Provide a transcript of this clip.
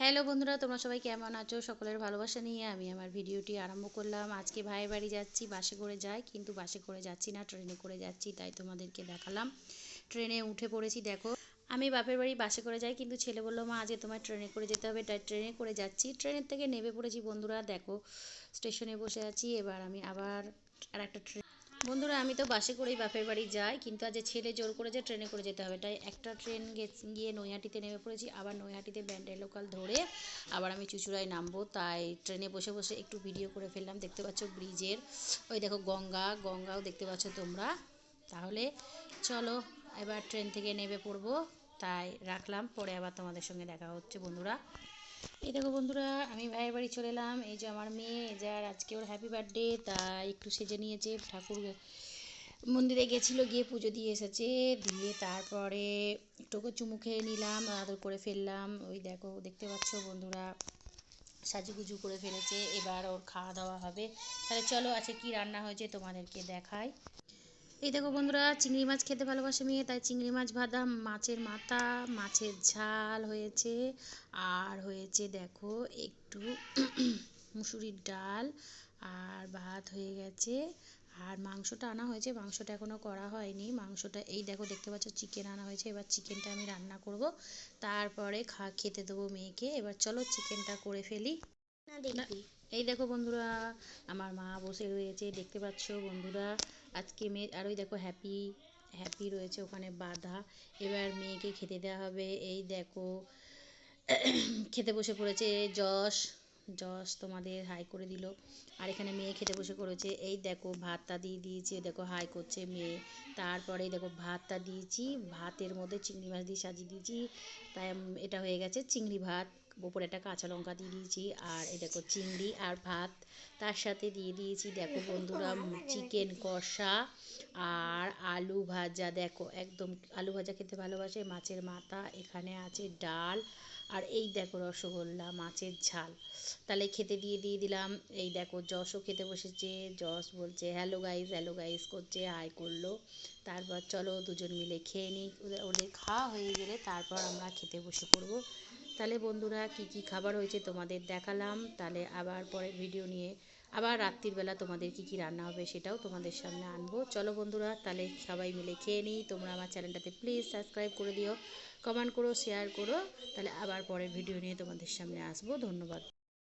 Hello বন্ধুরা, তোমরা সবাই কেমন আছো? সকলের ভালোবাসা নিয়ে আমি আমার ভিডিওটি আরম্ভ করলাম। আজকে ভাইয়ের বাড়ি যাচ্ছি, বাসে করে যাই, কিন্তু বাসে করে যাচ্ছি না, ট্রেনে করে যাচ্ছি, তাই তোমাদেরকে দেখালাম। ট্রেনে উঠে পড়েছি, দেখো। আমি বাপের বাড়ি বাসে করে যাই, কিন্তু ছেলে বললো মা আজকে তোমার ট্রেনে করে যেতে হবে, তাই ট্রেনে করে যাচ্ছি। ট্রেনের থেকে নেমে পড়েছি বন্ধুরা, দেখো স্টেশনে বসে আছি। এবার আমি আবার আর একটা বন্ধুরা, আমি তো বাসে করেই বাপের বাড়ি যাই, কিন্তু আজ ছেলে জোর করে যে ট্রেনে করে যেতে হবে, তাই একটা ট্রেন গিয়ে নৈহাটিতে নেমে পড়েছি। আবার নৈহাটিতে ব্যান্ডেল লোকাল ধরে আবার আমি চুঁচুড়ায় নামবো, তাই ট্রেনে বসে বসে একটু ভিডিও করে ফেললাম। দেখতে পাচ্ছ ব্রিজের ওই দেখো গঙ্গাও দেখতে পাচ্ছ তোমরা। তাহলে চলো এবার ট্রেন থেকে নেমে পড়বো, তাই রাখলাম, পরে আবার তোমাদের সঙ্গে দেখা হচ্ছে বন্ধুরা। এই দেখো বন্ধুরা, আমি ভাইয়ের বাড়ি চলে এলাম। এই যে আমার মেয়ে, যার আজকে ওর হ্যাপি বার্থডে, তাই একটু সেজে নিয়েছে। ঠাকুর মন্দিরে গেছিলো, গিয়ে পুজো দিয়ে এসেছে, দিয়ে তারপরে একটু চুমু খেয়ে নিলাম, আদর করে ফেললাম। ওই দেখো দেখতে পাচ্ছ বন্ধুরা, সাজুগুজু করে ফেলেছে। এবার ওর খাওয়া দাওয়া হবে। তাহলে চলো আজকে কি রান্না হয়েছে তোমাদেরকে দেখাই। এই দেখো বন্ধুরা, চিংড়ি মাছ খেতে ভালোবাসে মেয়ে, তাই চিংড়ি মাছ ভাজা, মাছের মাথা, মাছের ঝাল হয়েছে, আর হয়েছে দেখো একটু মুসুরির ডাল, আর ভাত হয়ে গেছে। আর মাংসটা আনা হয়েছে, মাংসটা এখনও করা হয়নি। মাংসটা এই দেখো দেখতে পাচ্ছ, চিকেন আনা হয়েছে। এবার চিকেনটা আমি রান্না করব, তারপরে খেতে দেবো মেয়েকে। এবার চলো চিকেনটা করে ফেলি। এই দেখো বন্ধুরা, আমার মা বসে রয়েছে, দেখতে পাচ্ছ বন্ধুরা। আজকে মেয়ে, আর ওই দেখো হ্যাপি হ্যাপি রয়েছে ওখানে বাঁধা। এবার মেয়েকে খেতে দেওয়া হবে। এই দেখো খেতে বসে পড়েছে যশ। যশ তোমাদের হাই করে দিল। আর এখানে মেয়ে খেতে বসে পড়েছে। এই দেখো ভাতটা দিয়ে দিয়েছি, দেখো হাই করছে মেয়ে। তারপরে দেখো ভাতটা দিয়েছি, ভাতের মধ্যে চিংড়ি মাছ দিয়ে সাজিয়ে দিয়েছি, তাই এটা হয়ে গেছে চিংড়ি ভাত। ওপরে একটা কাঁচা লঙ্কা দিয়ে দিয়েছি, আর এই দেখো চিংড়ি আর ভাত। তার সাথে দিয়ে দিয়েছি দেখো বন্ধুরা চিকেন কষা আর আলু ভাজা। দেখো একদম আলু ভাজা খেতে ভালোবাসে। মাছের মাথা, এখানে আছে ডাল, আর এই দেখো রসগোল্লা, মাছের ঝাল। তাহলে খেতে দিয়ে দিলাম। এই দেখো যশও খেতে বসেছে। যশ বলছে হ্যালো গাইস করছে, হাই করলো। তারপর চলো দুজন মিলে খেয়ে নিই। ওদের খাওয়া হয়ে গেলে তারপর আমরা খেতে বসে পড়বো। তাহলে বন্ধুরা কি কি খাবার হয়েছে তোমাদের দেখালাম। তাহলে আবার পরের ভিডিও নিয়ে আবার রাত্রিবেলা তোমাদের কি কি রান্না হবে সেটাও তোমাদের সামনে আনবো। চলো বন্ধুরা, তাহলে সবাই মিলে খেয়ে নিই। তোমরা আমার চ্যানেলটাতে প্লিজ সাবস্ক্রাইব করে দিও, কমেন্ট করো, শেয়ার করো। তাহলে আবার পরের ভিডিও নিয়ে তোমাদের সামনে আসবো। ধন্যবাদ।